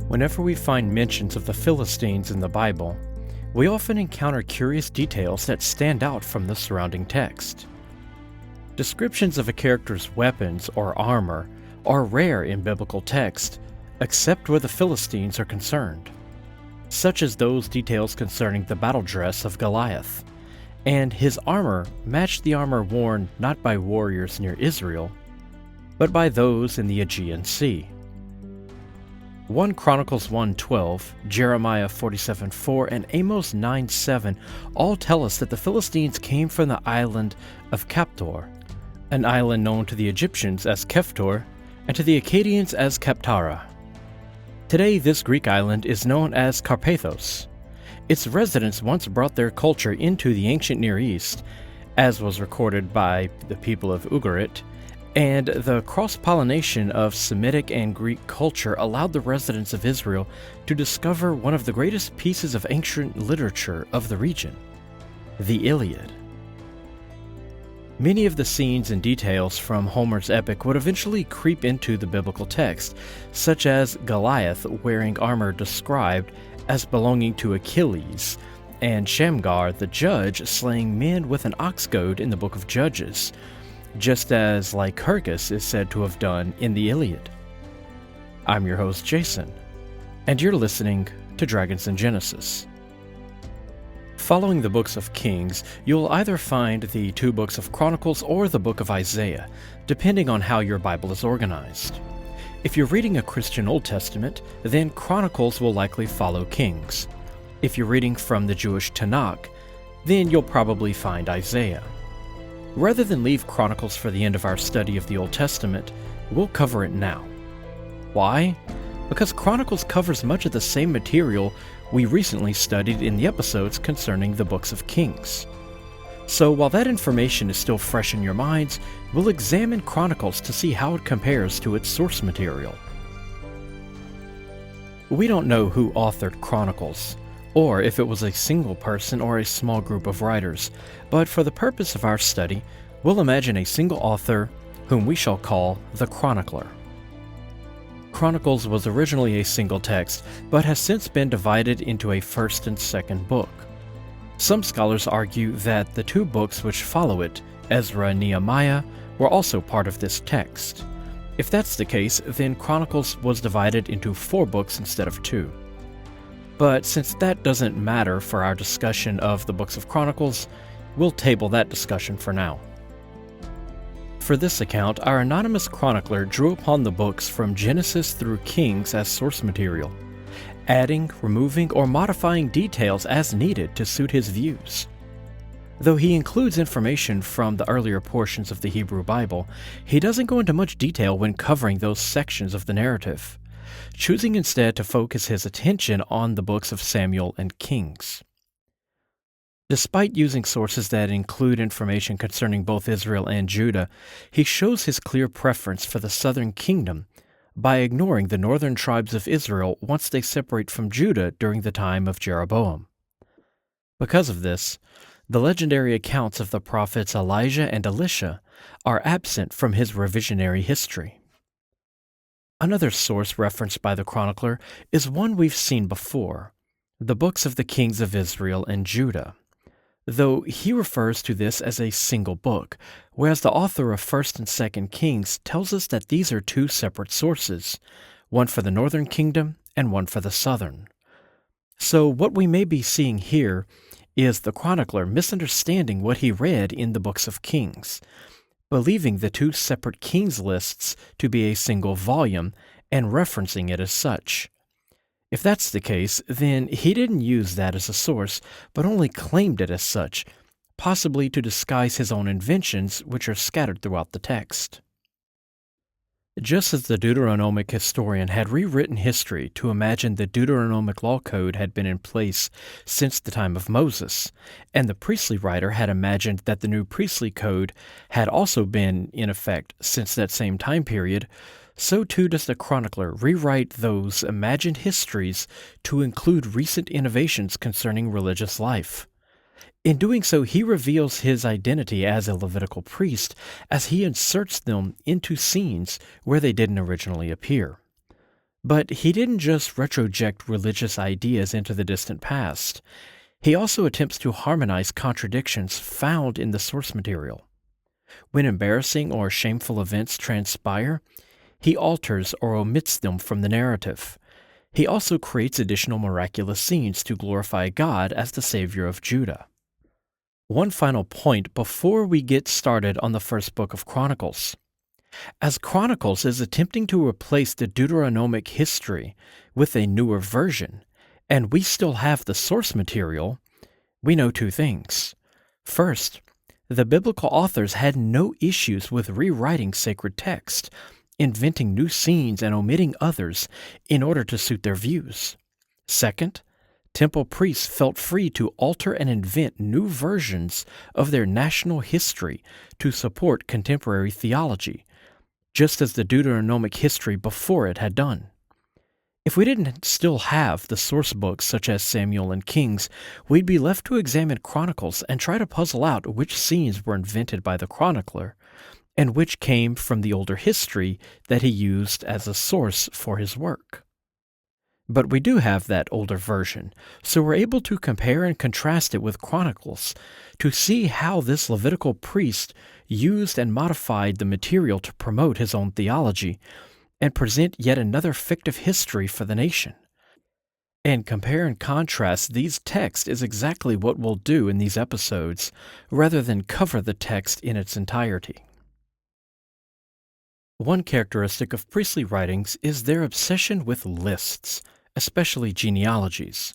Whenever we find mentions of the Philistines in the Bible, we often encounter curious details that stand out from the surrounding text. Descriptions of a character's weapons or armor are rare in biblical text, except where the Philistines are concerned, such as those details concerning the battle dress of Goliath, and his armor matched the armor worn not by warriors near Israel, but by those in the Aegean Sea. 1 Chronicles 1:12, Jeremiah 47:4, and Amos 9:7 all tell us that the Philistines came from the island of Captor, an island known to the Egyptians as Keftor and to the Akkadians as Kaptara. Today, this Greek island is known as Carpathos. Its residents once brought their culture into the ancient Near East, as was recorded by the people of Ugarit, and the cross-pollination of Semitic and Greek culture allowed the residents of Israel to discover one of the greatest pieces of ancient literature of the region, the Iliad. Many of the scenes and details from Homer's epic would eventually creep into the biblical text, such as Goliath wearing armor described as belonging to Achilles, and Shamgar the judge slaying men with an ox goad in the book of Judges, just as Lycurgus is said to have done in the Iliad. I'm your host Jason, and you're listening to Dragons and Genesis. Following the books of Kings, you'll either find the 2 books of Chronicles or the book of Isaiah, depending on how your Bible is organized. If you're reading a Christian Old Testament, then Chronicles will likely follow Kings. If you're reading from the Jewish Tanakh, then you'll probably find Isaiah. Rather than leave Chronicles for the end of our study of the Old Testament, we'll cover it now. Why? Because Chronicles covers much of the same material we recently studied in the episodes concerning the books of Kings. So while that information is still fresh in your minds, we'll examine Chronicles to see how it compares to its source material. We don't know who authored Chronicles, or if it was a single person or a small group of writers, but for the purpose of our study, we'll imagine a single author whom we shall call the chronicler. Chronicles was originally a single text, but has since been divided into a first and second book. Some scholars argue that the 2 books which follow it, Ezra and Nehemiah, were also part of this text. If that's the case, then Chronicles was divided into 4 books instead of 2. But since that doesn't matter for our discussion of the books of Chronicles, we'll table that discussion for now. For this account, our anonymous chronicler drew upon the books from Genesis through Kings as source material, adding, removing, or modifying details as needed to suit his views. Though he includes information from the earlier portions of the Hebrew Bible, he doesn't go into much detail when covering those sections of the narrative, choosing instead to focus his attention on the books of Samuel and Kings. Despite using sources that include information concerning both Israel and Judah, he shows his clear preference for the southern kingdom by ignoring the northern tribes of Israel once they separate from Judah during the time of Jeroboam. Because of this, the legendary accounts of the prophets Elijah and Elisha are absent from his revisionary history. Another source referenced by the chronicler is one we've seen before, the books of the kings of Israel and Judah, though he refers to this as a single book, whereas the author of 1st and 2nd Kings tells us that these are 2 separate sources, one for the northern kingdom and one for the southern. So what we may be seeing here is the chronicler misunderstanding what he read in the books of Kings, believing the 2 separate kings lists to be a single volume and referencing it as such. If that's the case, then he didn't use that as a source, but only claimed it as such, possibly to disguise his own inventions which are scattered throughout the text. Just as the Deuteronomic historian had rewritten history to imagine the Deuteronomic law code had been in place since the time of Moses, and the priestly writer had imagined that the new priestly code had also been in effect since that same time period, so too does the chronicler rewrite those imagined histories to include recent innovations concerning religious life. In doing so, he reveals his identity as a Levitical priest as he inserts them into scenes where they didn't originally appear. But he didn't just retroject religious ideas into the distant past. He also attempts to harmonize contradictions found in the source material. When embarrassing or shameful events transpire, he alters or omits them from the narrative. He also creates additional miraculous scenes to glorify God as the Savior of Judah. One final point before we get started on the first book of Chronicles. As Chronicles is attempting to replace the Deuteronomic history with a newer version, and we still have the source material, we know two things. First, the biblical authors had no issues with rewriting sacred text, inventing new scenes and omitting others in order to suit their views. Second, temple priests felt free to alter and invent new versions of their national history to support contemporary theology, just as the Deuteronomic history before it had done. If we didn't still have the source books such as Samuel and Kings, we'd be left to examine Chronicles and try to puzzle out which scenes were invented by the chronicler and which came from the older history that he used as a source for his work. But we do have that older version, so we're able to compare and contrast it with Chronicles to see how this Levitical priest used and modified the material to promote his own theology and present yet another fictive history for the nation. And compare and contrast these texts is exactly what we'll do in these episodes, rather than cover the text in its entirety. One characteristic of priestly writings is their obsession with lists, especially genealogies.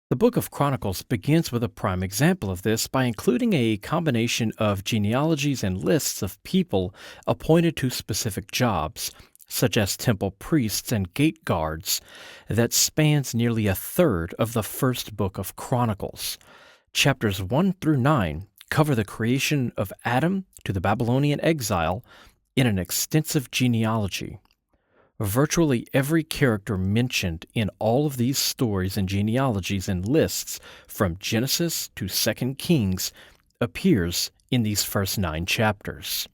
The book of Chronicles begins with a prime example of this by including a combination of genealogies and lists of people appointed to specific jobs, such as temple priests and gate guards, that spans nearly a third of the first book of Chronicles. Chapters 1 through 9 cover the creation of Adam to the Babylonian exile in an extensive genealogy. Virtually every character mentioned in all of these stories and genealogies and lists, from Genesis to 2 Kings, appears in these first 9 chapters.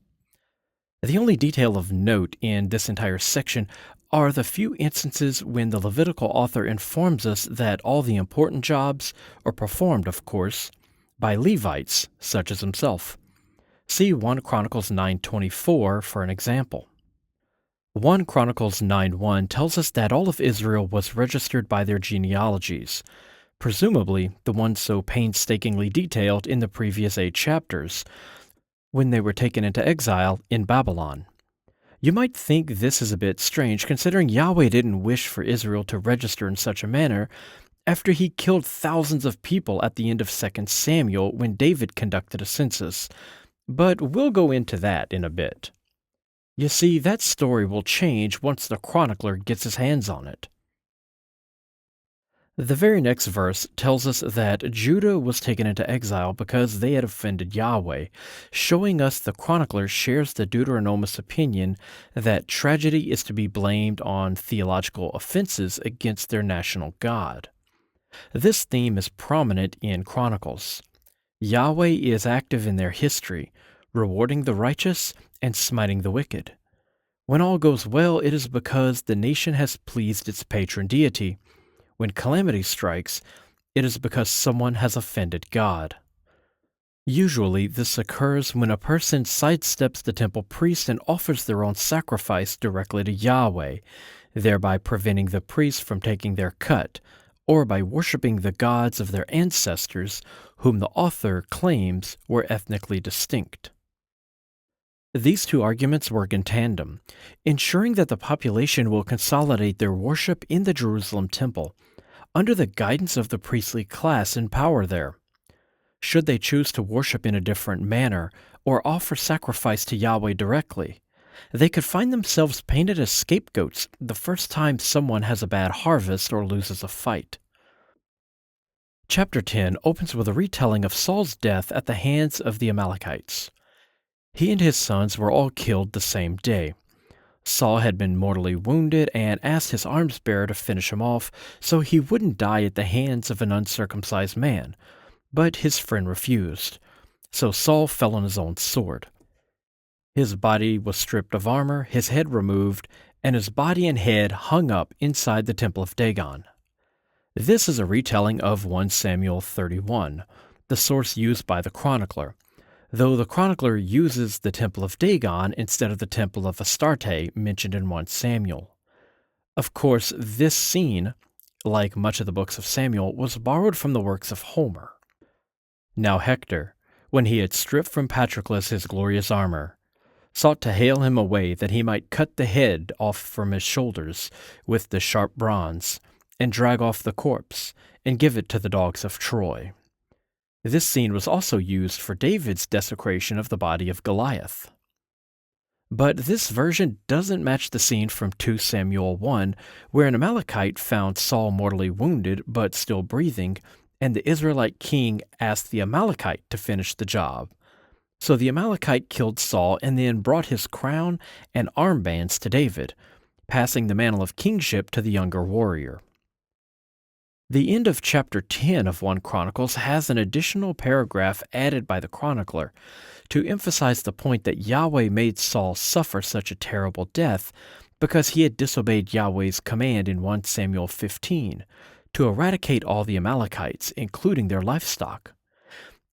The only detail of note in this entire section are the few instances when the Levitical author informs us that all the important jobs are performed, of course, by Levites, such as himself. See 1 Chronicles 9:24 for an example. 1 Chronicles 9:1 tells us that all of Israel was registered by their genealogies, presumably the ones so painstakingly detailed in the previous 8 chapters, when they were taken into exile in Babylon. You might think this is a bit strange, considering Yahweh didn't wish for Israel to register in such a manner after he killed thousands of people at the end of 2 Samuel when David conducted a census, but we'll go into that in a bit. You see, that story will change once the chronicler gets his hands on it. The very next verse tells us that Judah was taken into exile because they had offended Yahweh, showing us the chronicler shares the Deuteronomist opinion that tragedy is to be blamed on theological offenses against their national God. This theme is prominent in Chronicles. Yahweh is active in their history, rewarding the righteous and smiting the wicked. When all goes well, it is because the nation has pleased its patron deity. When calamity strikes, it is because someone has offended God. Usually, this occurs when a person sidesteps the temple priest and offers their own sacrifice directly to Yahweh, thereby preventing the priest from taking their cut, or by worshiping the gods of their ancestors, whom the author claims were ethnically distinct. These two arguments work in tandem, ensuring that the population will consolidate their worship in the Jerusalem temple, under the guidance of the priestly class in power there. Should they choose to worship in a different manner or offer sacrifice to Yahweh directly, they could find themselves painted as scapegoats the first time someone has a bad harvest or loses a fight. Chapter 10 opens with a retelling of Saul's death at the hands of the Amalekites. He and his sons were all killed the same day. Saul had been mortally wounded and asked his arms-bearer to finish him off so he wouldn't die at the hands of an uncircumcised man, but his friend refused, so Saul fell on his own sword. His body was stripped of armor, his head removed, and his body and head hung up inside the temple of Dagon. This is a retelling of 1 Samuel 31, the source used by the chronicler, though the chronicler uses the temple of Dagon instead of the temple of Astarte mentioned in 1 Samuel. Of course, this scene, like much of the books of Samuel, was borrowed from the works of Homer. Now Hector, when he had stripped from Patroclus his glorious armor, sought to hale him away that he might cut the head off from his shoulders with the sharp bronze, and drag off the corpse, and give it to the dogs of Troy. This scene was also used for David's desecration of the body of Goliath. But this version doesn't match the scene from 2 Samuel 1, where an Amalekite found Saul mortally wounded but still breathing, and the Israelite king asked the Amalekite to finish the job. So the Amalekite killed Saul and then brought his crown and armbands to David, passing the mantle of kingship to the younger warrior. The end of chapter 10 of 1 Chronicles has an additional paragraph added by the chronicler to emphasize the point that Yahweh made Saul suffer such a terrible death because he had disobeyed Yahweh's command in 1 Samuel 15 to eradicate all the Amalekites, including their livestock.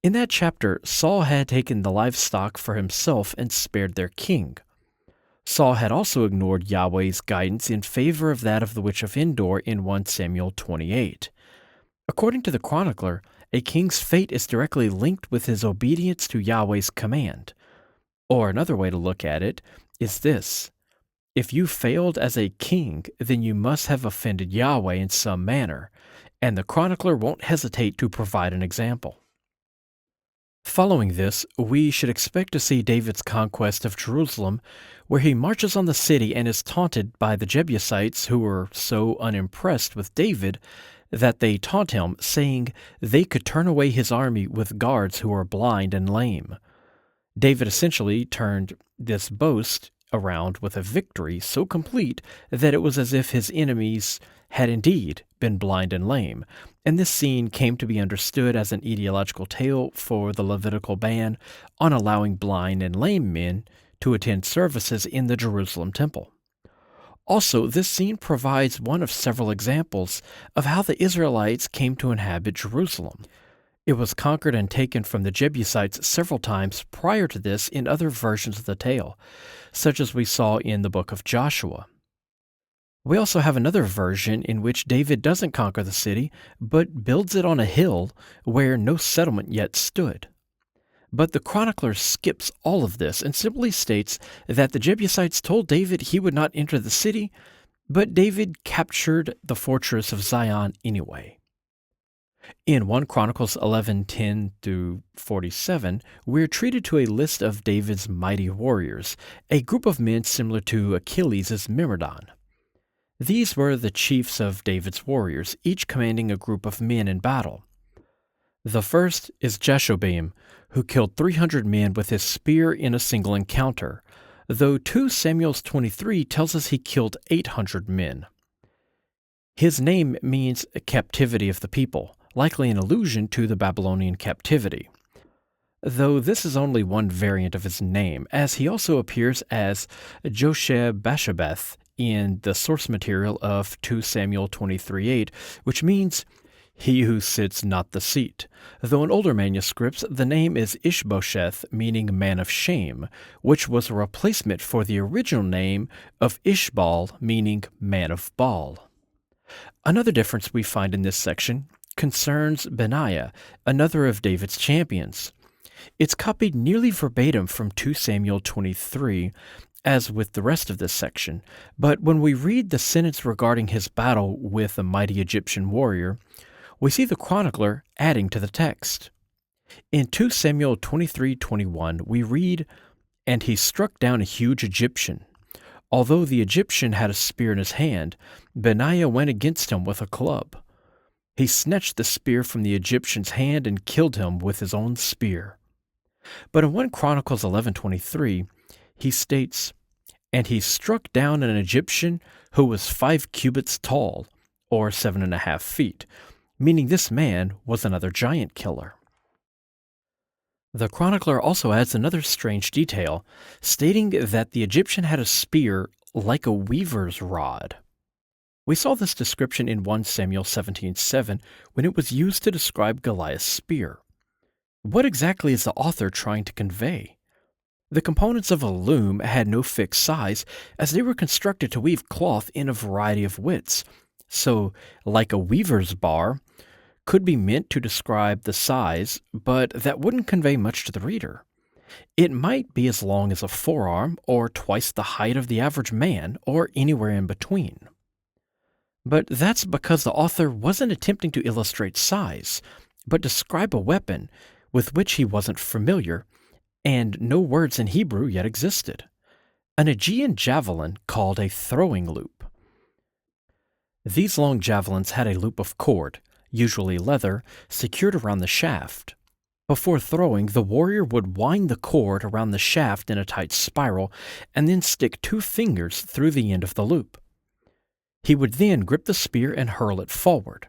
In that chapter, Saul had taken the livestock for himself and spared their king. Saul had also ignored Yahweh's guidance in favor of that of the witch of Endor in 1 Samuel 28. According to the chronicler, a king's fate is directly linked with his obedience to Yahweh's command. Or another way to look at it is this: if you failed as a king, then you must have offended Yahweh in some manner, and the chronicler won't hesitate to provide an example. Following this, we should expect to see David's conquest of Jerusalem, where he marches on the city and is taunted by the Jebusites, who were so unimpressed with David that they taunt him, saying they could turn away his army with guards who are blind and lame. David essentially turned this boast around with a victory so complete that it was as if his enemies had indeed been blind and lame, and this scene came to be understood as an etiological tale for the Levitical ban on allowing blind and lame men to attend services in the Jerusalem temple. Also, this scene provides one of several examples of how the Israelites came to inhabit Jerusalem. It was conquered and taken from the Jebusites several times prior to this in other versions of the tale, such as we saw in the book of Joshua. We also have another version in which David doesn't conquer the city, but builds it on a hill where no settlement yet stood. But the chronicler skips all of this and simply states that the Jebusites told David he would not enter the city, but David captured the fortress of Zion anyway. In 1 Chronicles 11:10-47, we're treated to a list of David's mighty warriors, a group of men similar to Achilles' Myrmidon. These were the chiefs of David's warriors, each commanding a group of men in battle. The first is Jashobeam, who killed 300 men with his spear in a single encounter, though 2 Samuel 23 tells us he killed 800 men. His name means captivity of the people, likely an allusion to the Babylonian captivity. Though this is only one variant of his name, as he also appears as Josheb-Basshebeth in the source material of 2 Samuel 23:8, which means he who sits not the seat, though in older manuscripts the name is Ishbosheth, meaning man of shame, which was a replacement for the original name of Ishbal, meaning man of Baal. Another difference we find in this section concerns Benaiah, another of David's champions. It's copied nearly verbatim from 2 Samuel 23, as with the rest of this section, but when we read the sentence regarding his battle with a mighty Egyptian warrior, we see the chronicler adding to the text. In 2 Samuel 23:21, we read, "And he struck down a huge Egyptian. Although the Egyptian had a spear in his hand, Benaiah went against him with a club. He snatched the spear from the Egyptian's hand and killed him with his own spear." But in 1 Chronicles 11:23, he states, "And he struck down an Egyptian who was 5 cubits tall, or 7.5 feet, meaning this man was another giant killer." The chronicler also adds another strange detail, stating that the Egyptian had a spear like a weaver's rod. We saw this description in 1 Samuel 17:7 when it was used to describe Goliath's spear. What exactly is the author trying to convey? The components of a loom had no fixed size, as they were constructed to weave cloth in a variety of widths. So, like a weaver's bar, could be meant to describe the size, but that wouldn't convey much to the reader. It might be as long as a forearm, or twice the height of the average man, or anywhere in between. But that's because the author wasn't attempting to illustrate size, but describe a weapon with which he wasn't familiar, and no words in Hebrew yet existed. An Aegean javelin called a throwing loop. These long javelins had a loop of cord, usually leather, secured around the shaft. Before throwing, the warrior would wind the cord around the shaft in a tight spiral and then stick 2 fingers through the end of the loop. He would then grip the spear and hurl it forward.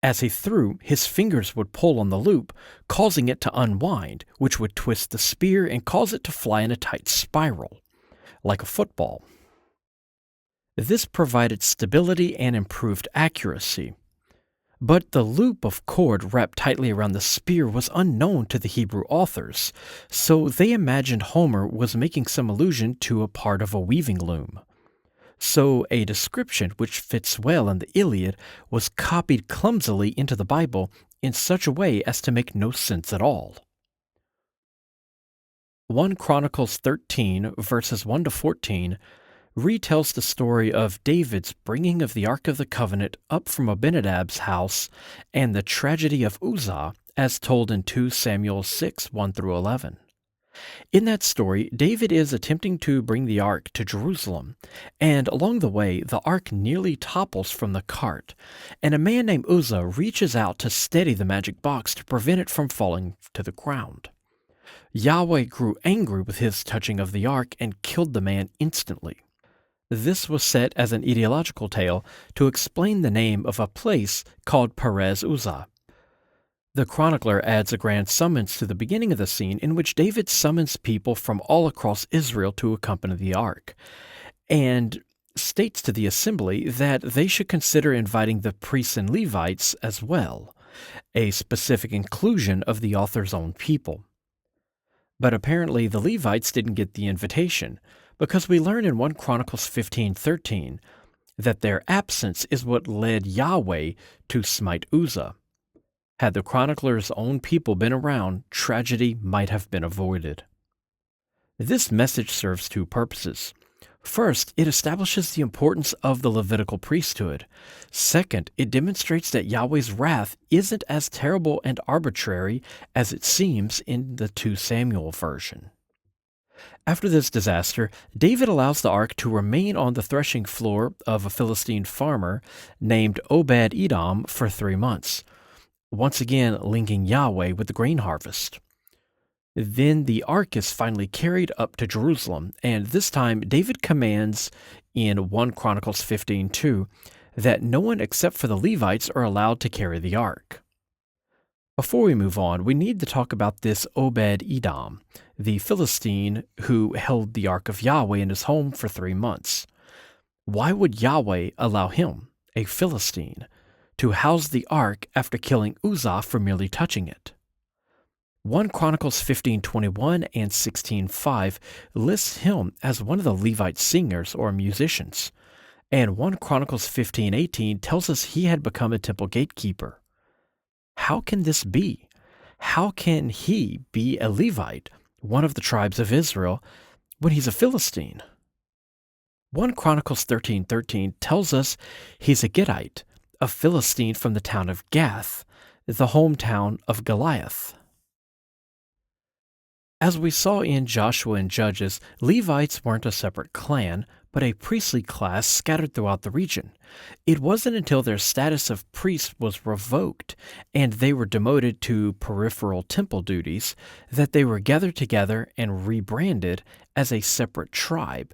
As he threw, his fingers would pull on the loop, causing it to unwind, which would twist the spear and cause it to fly in a tight spiral, like a football. This provided stability and improved accuracy. But the loop of cord wrapped tightly around the spear was unknown to the Hebrew authors, so they imagined Homer was making some allusion to a part of a weaving loom. So a description which fits well in the Iliad was copied clumsily into the Bible in such a way as to make no sense at all. 1 Chronicles 13, verses 1 to 14, retells the story of David's bringing of the Ark of the Covenant up from Abinadab's house and the tragedy of Uzzah as told in 2 Samuel 6, 1 through 11. In that story, David is attempting to bring the ark to Jerusalem, and along the way, the ark nearly topples from the cart, and a man named Uzzah reaches out to steady the magic box to prevent it from falling to the ground. Yahweh grew angry with his touching of the ark and killed the man instantly. This was set as an etiological tale to explain the name of a place called Perez Uzzah. The chronicler adds a grand summons to the beginning of the scene in which David summons people from all across Israel to accompany the ark, and states to the assembly that they should consider inviting the priests and Levites as well, a specific inclusion of the author's own people. But apparently the Levites didn't get the invitation, because we learn in 1 Chronicles 15:13 that their absence is what led Yahweh to smite Uzzah. Had the chronicler's own people been around, tragedy might have been avoided. This message serves 2 purposes. First, it establishes the importance of the Levitical priesthood. Second, it demonstrates that Yahweh's wrath isn't as terrible and arbitrary as it seems in the 2 Samuel version. After this disaster, David allows the ark to remain on the threshing floor of a Philistine farmer named Obed-Edom for 3 months, once again linking Yahweh with the grain harvest. Then the ark is finally carried up to Jerusalem, and this time David commands in 1 Chronicles 15:2 that no one except for the Levites are allowed to carry the ark. Before we move on, we need to talk about this Obed-Edom, the Philistine who held the ark of Yahweh in his home for 3 months. Why would Yahweh allow him, a Philistine, to house the ark after killing Uzzah for merely touching it? 1 Chronicles 15:21 and 16:5 lists him as one of the Levite singers or musicians, and 1 Chronicles 15:18 tells us he had become a temple gatekeeper. How can this be? How can he be a Levite, one of the tribes of Israel, when he's a Philistine? 1 Chronicles 13:13 tells us he's a Gittite, a Philistine from the town of Gath, the hometown of Goliath. As we saw in Joshua and Judges, Levites weren't a separate clan, but a priestly class scattered throughout the region. It wasn't until their status of priest was revoked and they were demoted to peripheral temple duties that they were gathered together and rebranded as a separate tribe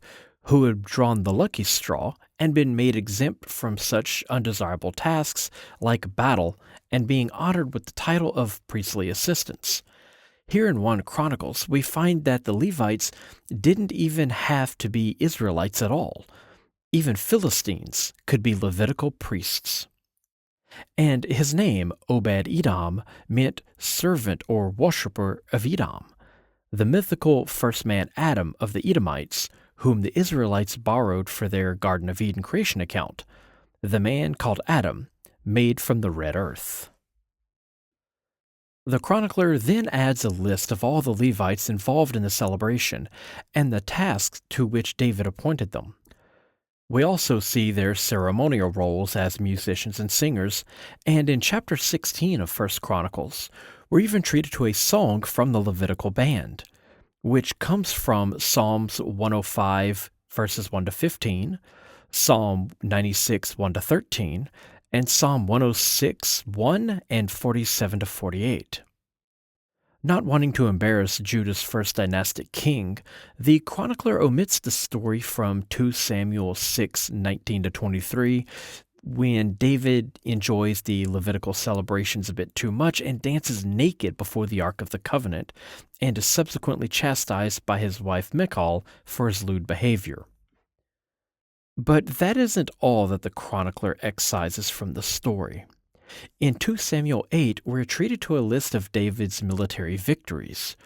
who had drawn the lucky straw and been made exempt from such undesirable tasks like battle and being honored with the title of priestly assistants. Here in 1 Chronicles, we find that the Levites didn't even have to be Israelites at all. Even Philistines could be Levitical priests. And his name, Obed-Edom, meant servant or worshiper of Edom, the mythical first man Adam of the Edomites, whom the Israelites borrowed for their Garden of Eden creation account, the man called Adam, made from the red earth. The chronicler then adds a list of all the Levites involved in the celebration and the tasks to which David appointed them. We also see their ceremonial roles as musicians and singers, and in chapter 16 of 1 Chronicles, we're even treated to a song from the Levitical band, which comes from Psalms 105, verses 1 to 15, Psalm 96, 1 to 13, and Psalm 106, 1 and 47 to 48. Not wanting to embarrass Judah's first dynastic king, the chronicler omits the story from 2 Samuel 6, 19 to 23, when David enjoys the Levitical celebrations a bit too much and dances naked before the Ark of the Covenant, and is subsequently chastised by his wife Michal for his lewd behavior. But that isn't all that the chronicler excises from the story. In 2 Samuel 8, we're treated to a list of David's military victories.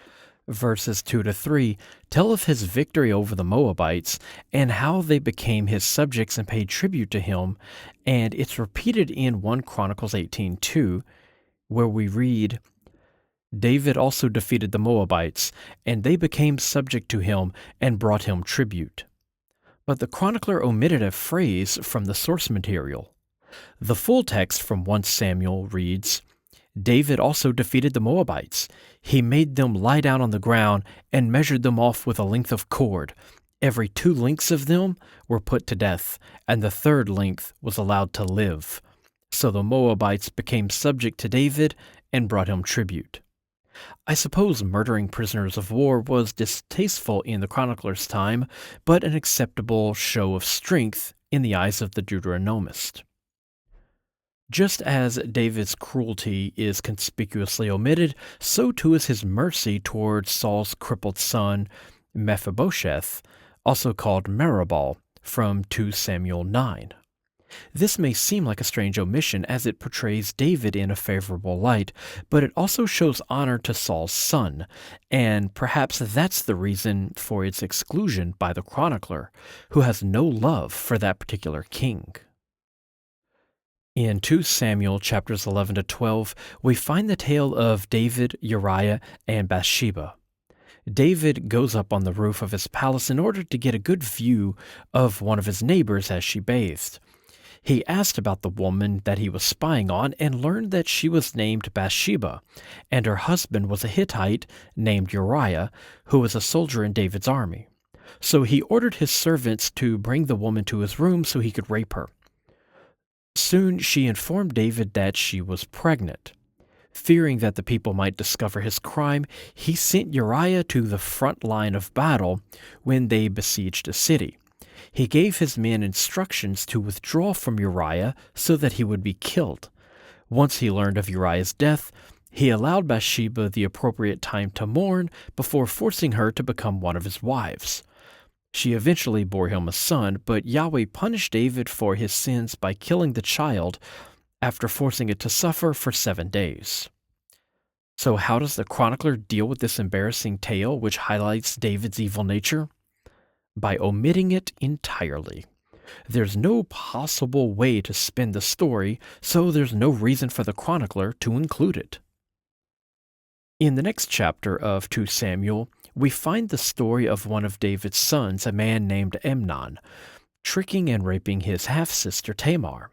Verses 2 to 3 tell of his victory over the Moabites and how they became his subjects and paid tribute to him, and it's repeated in 1 Chronicles 18:2, where we read, David also defeated the Moabites, and they became subject to him and brought him tribute. But the chronicler omitted a phrase from the source material. The full text from 1 Samuel reads, David also defeated the Moabites. He made them lie down on the ground and measured them off with a length of cord. Every 2 lengths of them were put to death, and the 3rd length was allowed to live. So the Moabites became subject to David and brought him tribute. I suppose murdering prisoners of war was distasteful in the chronicler's time, but an acceptable show of strength in the eyes of the Deuteronomist. Just as David's cruelty is conspicuously omitted, so too is his mercy toward Saul's crippled son, Mephibosheth, also called Meribal, from 2 Samuel 9. This may seem like a strange omission as it portrays David in a favorable light, but it also shows honor to Saul's son, and perhaps that's the reason for its exclusion by the chronicler, who has no love for that particular king. In 2 Samuel chapters 11 to 12, we find the tale of David, Uriah, and Bathsheba. David goes up on the roof of his palace in order to get a good view of one of his neighbors as she bathed. He asked about the woman that he was spying on and learned that she was named Bathsheba, and her husband was a Hittite named Uriah, who was a soldier in David's army. So he ordered his servants to bring the woman to his room so he could rape her. Soon she informed David that she was pregnant. Fearing that the people might discover his crime, he sent Uriah to the front line of battle when they besieged a city. He gave his men instructions to withdraw from Uriah so that he would be killed. Once he learned of Uriah's death, he allowed Bathsheba the appropriate time to mourn before forcing her to become one of his wives. She eventually bore him a son, but Yahweh punished David for his sins by killing the child after forcing it to suffer for 7 days. So how does the chronicler deal with this embarrassing tale which highlights David's evil nature? By omitting it entirely. There's no possible way to spin the story, so there's no reason for the chronicler to include it. In the next chapter of 2 Samuel, we find the story of one of David's sons, a man named Amnon, tricking and raping his half-sister Tamar.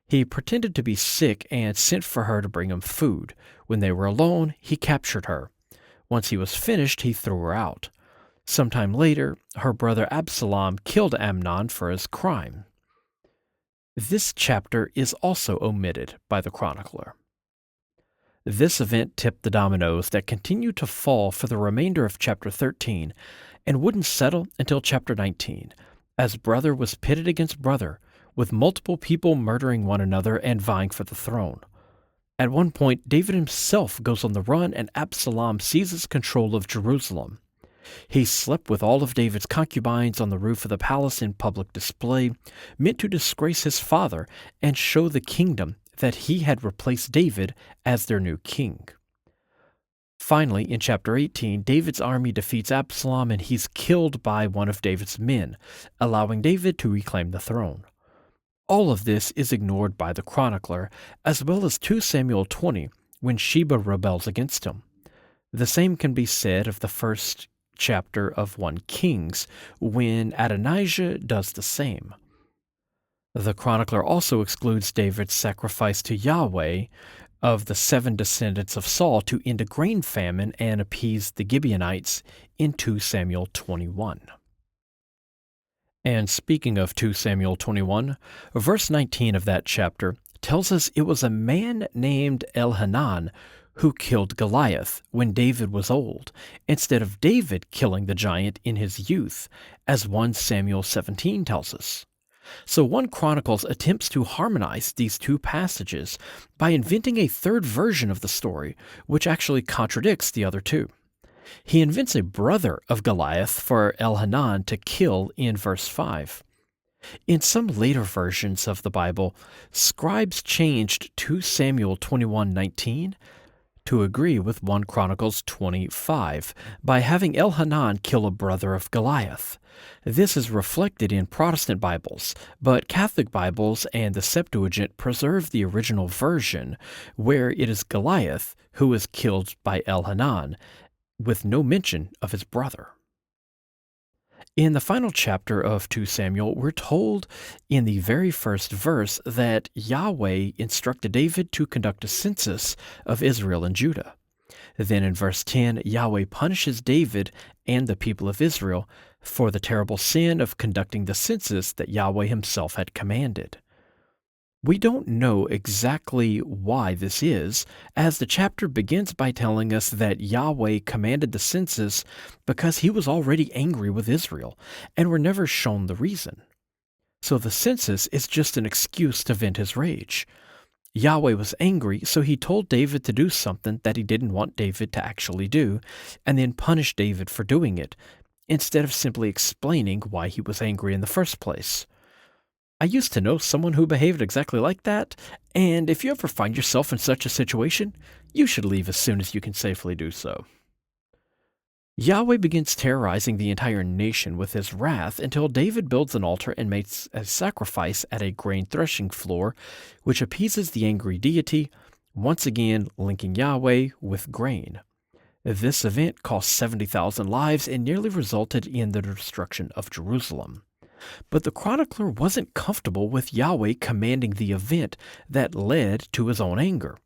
He pretended to be sick and sent for her to bring him food. When they were alone, he captured her. Once he was finished, he threw her out. Sometime later, her brother Absalom killed Amnon for his crime. This chapter is also omitted by the chronicler. This event tipped the dominoes that continued to fall for the remainder of chapter 13 and wouldn't settle until chapter 19, as brother was pitted against brother, with multiple people murdering one another and vying for the throne. At one point, David himself goes on the run and Absalom seizes control of Jerusalem. He slept with all of David's concubines on the roof of the palace in public display, meant to disgrace his father and show the kingdom that he had replaced David as their new king. Finally, in chapter 18, David's army defeats Absalom and he's killed by one of David's men, allowing David to reclaim the throne. All of this is ignored by the chronicler, as well as 2 Samuel 20, when Sheba rebels against him. The same can be said of the first chapter of 1 Kings, when Adonijah does the same. The chronicler also excludes David's sacrifice to Yahweh of the 7 descendants of Saul to end a grain famine and appease the Gibeonites in 2 Samuel 21. And speaking of 2 Samuel 21, verse 19 of that chapter tells us it was a man named Elhanan who killed Goliath when David was old, instead of David killing the giant in his youth, as 1 Samuel 17 tells us. So 1 Chronicles attempts to harmonize these 2 passages by inventing a third version of the story, which actually contradicts the other 2. He invents a brother of Goliath for Elhanan to kill in verse 5. In some later versions of the Bible, scribes changed 2 Samuel 21:19 to agree with 1 Chronicles 25 by having Elhanan kill a brother of Goliath. This is reflected in Protestant Bibles, but Catholic Bibles and the Septuagint preserve the original version, where it is Goliath who is killed by Elhanan, with no mention of his brother. In the final chapter of 2 Samuel, we're told in the very first verse that Yahweh instructed David to conduct a census of Israel and Judah. Then in verse 10, Yahweh punishes David and the people of Israel for the terrible sin of conducting the census that Yahweh himself had commanded. We don't know exactly why this is, as the chapter begins by telling us that Yahweh commanded the census because he was already angry with Israel, and we're never shown the reason. So the census is just an excuse to vent his rage. Yahweh was angry, so he told David to do something that he didn't want David to actually do, and then punished David for doing it, instead of simply explaining why he was angry in the first place. I used to know someone who behaved exactly like that, and if you ever find yourself in such a situation, you should leave as soon as you can safely do so. Yahweh begins terrorizing the entire nation with his wrath until David builds an altar and makes a sacrifice at a grain threshing floor, which appeases the angry deity, once again linking Yahweh with grain. This event cost 70,000 lives and nearly resulted in the destruction of Jerusalem. But the chronicler wasn't comfortable with Yahweh commanding the event that led to his own anger.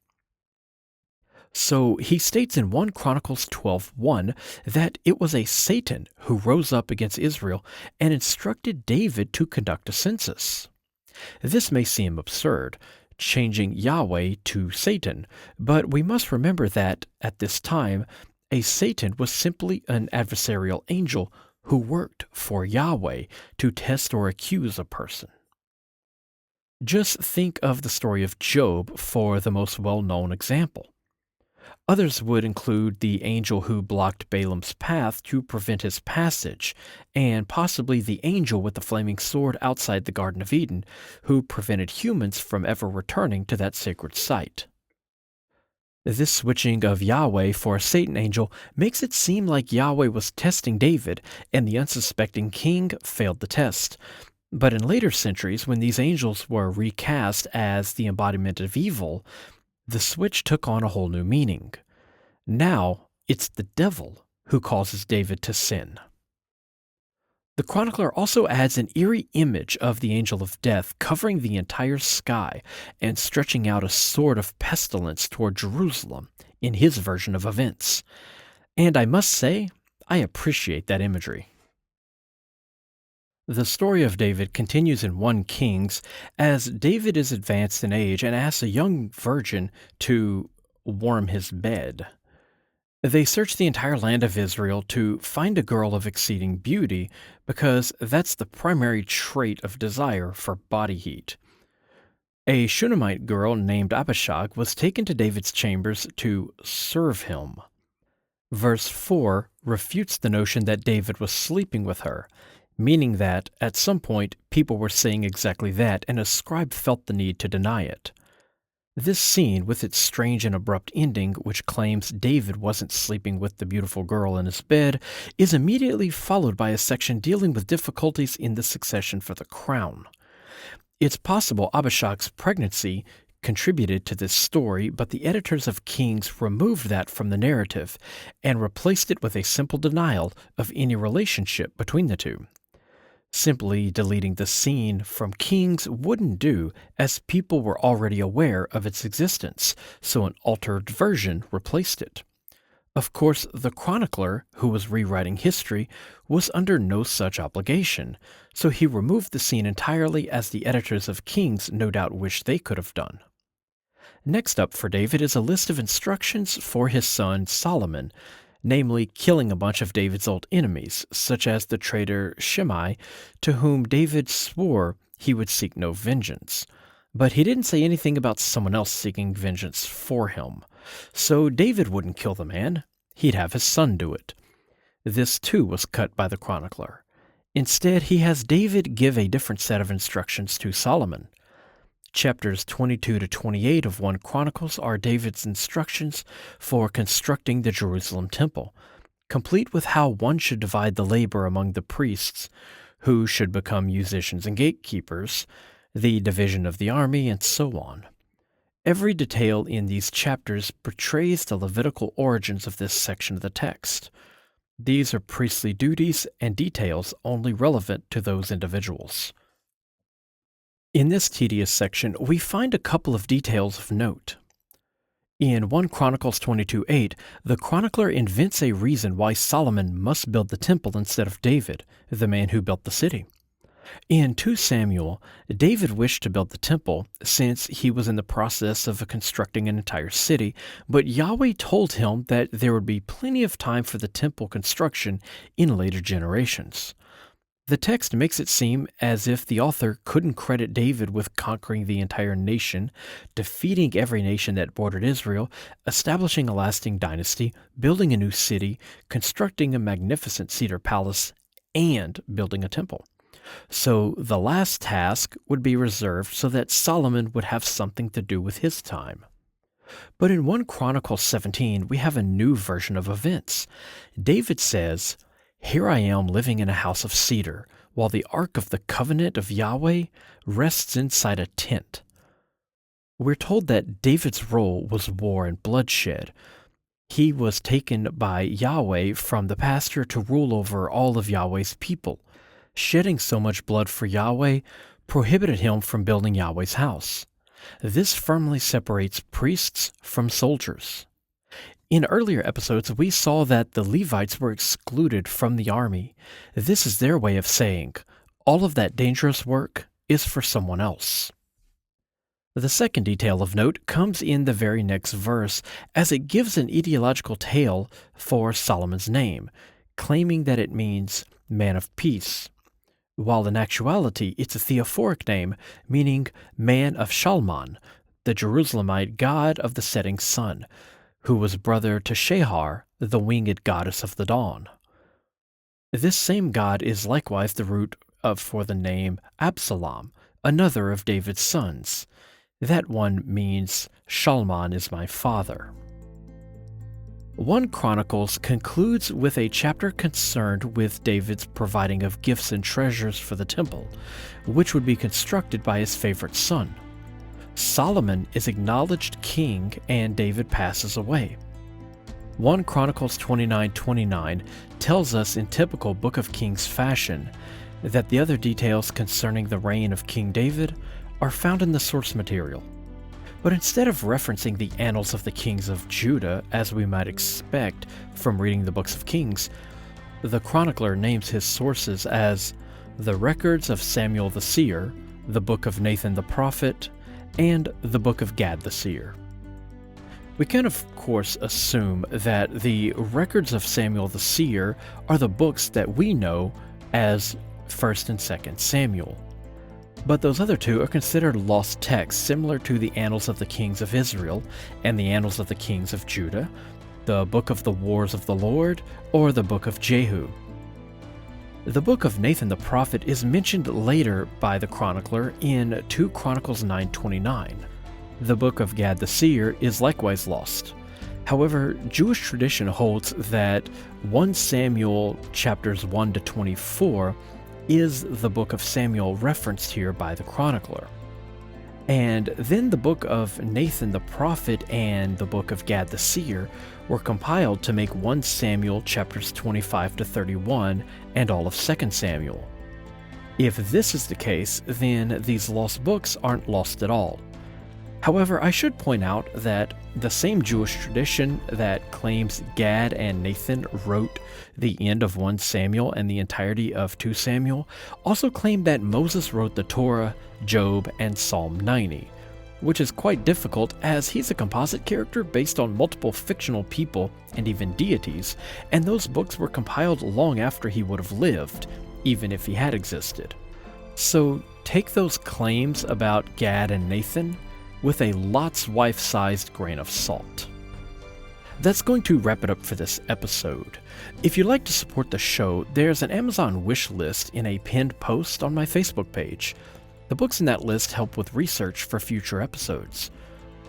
So he states in 1 Chronicles 12:1 that it was a Satan who rose up against Israel and instructed David to conduct a census. This may seem absurd, changing Yahweh to Satan, but we must remember that, at this time, a Satan was simply an adversarial angel who worked for Yahweh to test or accuse a person. Just think of the story of Job for the most well-known example. Others would include the angel who blocked Balaam's path to prevent his passage, and possibly the angel with the flaming sword outside the Garden of Eden, who prevented humans from ever returning to that sacred site. This switching of Yahweh for a Satan angel makes it seem like Yahweh was testing David, and the unsuspecting king failed the test. But in later centuries, when these angels were recast as the embodiment of evil, the switch took on a whole new meaning. Now, it's the devil who causes David to sin. The chronicler also adds an eerie image of the angel of death covering the entire sky and stretching out a sword of pestilence toward Jerusalem in his version of events. And I must say, I appreciate that imagery. The story of David continues in 1 Kings as David is advanced in age and asks a young virgin to warm his bed. They search the entire land of Israel to find a girl of exceeding beauty because that's the primary trait of desire for body heat. A Shunammite girl named Abishag was taken to David's chambers to serve him. Verse 4 refutes the notion that David was sleeping with her, meaning that, at some point, people were saying exactly that, and a scribe felt the need to deny it. This scene, with its strange and abrupt ending, which claims David wasn't sleeping with the beautiful girl in his bed, is immediately followed by a section dealing with difficulties in the succession for the crown. It's possible Abishag's pregnancy contributed to this story, but the editors of Kings removed that from the narrative and replaced it with a simple denial of any relationship between the two. Simply deleting the scene from Kings wouldn't do, as people were already aware of its existence, so an altered version replaced it. Of course, the chronicler, who was rewriting history, was under no such obligation, so he removed the scene entirely, as the editors of Kings no doubt wished they could have done. Next up for David is a list of instructions for his son Solomon, namely killing a bunch of David's old enemies, such as the traitor Shimei, to whom David swore he would seek no vengeance. But he didn't say anything about someone else seeking vengeance for him. So David wouldn't kill the man. He'd have his son do it. This too was cut by the chronicler. Instead, he has David give a different set of instructions to Solomon. Chapters 22 to 28 of 1 Chronicles are David's instructions for constructing the Jerusalem temple, complete with how one should divide the labor among the priests, who should become musicians and gatekeepers, the division of the army, and so on. Every detail in these chapters portrays the Levitical origins of this section of the text. These are priestly duties and details only relevant to those individuals. In this tedious section, we find a couple of details of note. In 1 Chronicles 22:8, the chronicler invents a reason why Solomon must build the temple instead of David, the man who built the city. In 2 Samuel, David wished to build the temple since he was in the process of constructing an entire city, but Yahweh told him that there would be plenty of time for the temple construction in later generations. The text makes it seem as if the author couldn't credit David with conquering the entire nation, defeating every nation that bordered Israel, establishing a lasting dynasty, building a new city, constructing a magnificent cedar palace, and building a temple. So the last task would be reserved so that Solomon would have something to do with his time. But in 1 Chronicles 17, we have a new version of events. David says, "Here I am living in a house of cedar, while the ark of the covenant of Yahweh rests inside a tent." We're told that David's role was war and bloodshed. He was taken by Yahweh from the pasture to rule over all of Yahweh's people. Shedding so much blood for Yahweh prohibited him from building Yahweh's house. This firmly separates priests from soldiers. In earlier episodes, we saw that the Levites were excluded from the army. This is their way of saying, all of that dangerous work is for someone else. The second detail of note comes in the very next verse, as it gives an etiological tale for Solomon's name, claiming that it means man of peace, while in actuality it's a theophoric name, meaning man of Shalman, the Jerusalemite god of the setting sun, who was brother to Shehar, the winged goddess of the dawn. This same god is likewise the root for the name Absalom, another of David's sons. That one means Shalman is my father. 1 Chronicles concludes with a chapter concerned with David's providing of gifts and treasures for the temple, which would be constructed by his favorite son. Solomon is acknowledged king and David passes away. 1 Chronicles 29:29 tells us in typical Book of Kings fashion that the other details concerning the reign of King David are found in the source material. But instead of referencing the annals of the kings of Judah, as we might expect from reading the books of Kings, the chronicler names his sources as the records of Samuel the seer, the book of Nathan the prophet, and the book of Gad the seer. We can of course assume that the records of Samuel the seer are the books that we know as 1st and 2nd Samuel. But those other two are considered lost texts similar to the Annals of the Kings of Israel and the Annals of the Kings of Judah, the Book of the Wars of the Lord, or the Book of Jehu. The book of Nathan the prophet is mentioned later by the chronicler in 2 Chronicles 9:29. The book of Gad the seer is likewise lost. However, Jewish tradition holds that 1 Samuel chapters 1 to 24 is the book of Samuel referenced here by the chronicler. And then the book of Nathan the prophet and the book of Gad the seer were compiled to make 1 Samuel chapters 25 to 31 and all of 2 Samuel. If this is the case, then these lost books aren't lost at all. However, I should point out that the same Jewish tradition that claims Gad and Nathan wrote the end of 1 Samuel and the entirety of 2 Samuel also claimed that Moses wrote the Torah, Job, and Psalm 90, which is quite difficult as he's a composite character based on multiple fictional people and even deities, and those books were compiled long after he would have lived, even if he had existed. So take those claims about Gad and Nathan with a Lot's wife-sized grain of salt. That's going to wrap it up for this episode. If you'd like to support the show, there's an Amazon wish list in a pinned post on my Facebook page. The books in that list help with research for future episodes.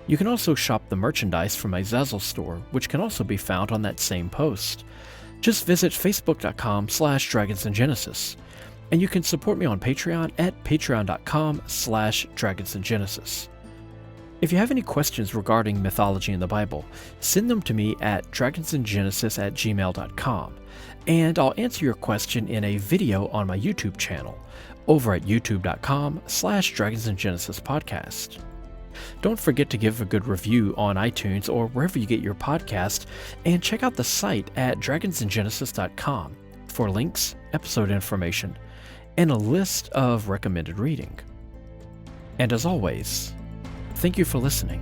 You can also shop the merchandise from my Zazzle store, which can also be found on that same post. Just visit facebook.com/dragonsandgenesis. And you can support me on Patreon at patreon.com/dragonsandgenesis. If you have any questions regarding mythology in the Bible, send them to me at dragonsandgenesis@gmail.com, and I'll answer your question in a video on my YouTube channel, over at youtube.com/dragonsandgenesispodcast. Don't forget to give a good review on iTunes or wherever you get your podcast, and check out the site at dragonsandgenesis.com for links, episode information, and a list of recommended reading. And as always, thank you for listening.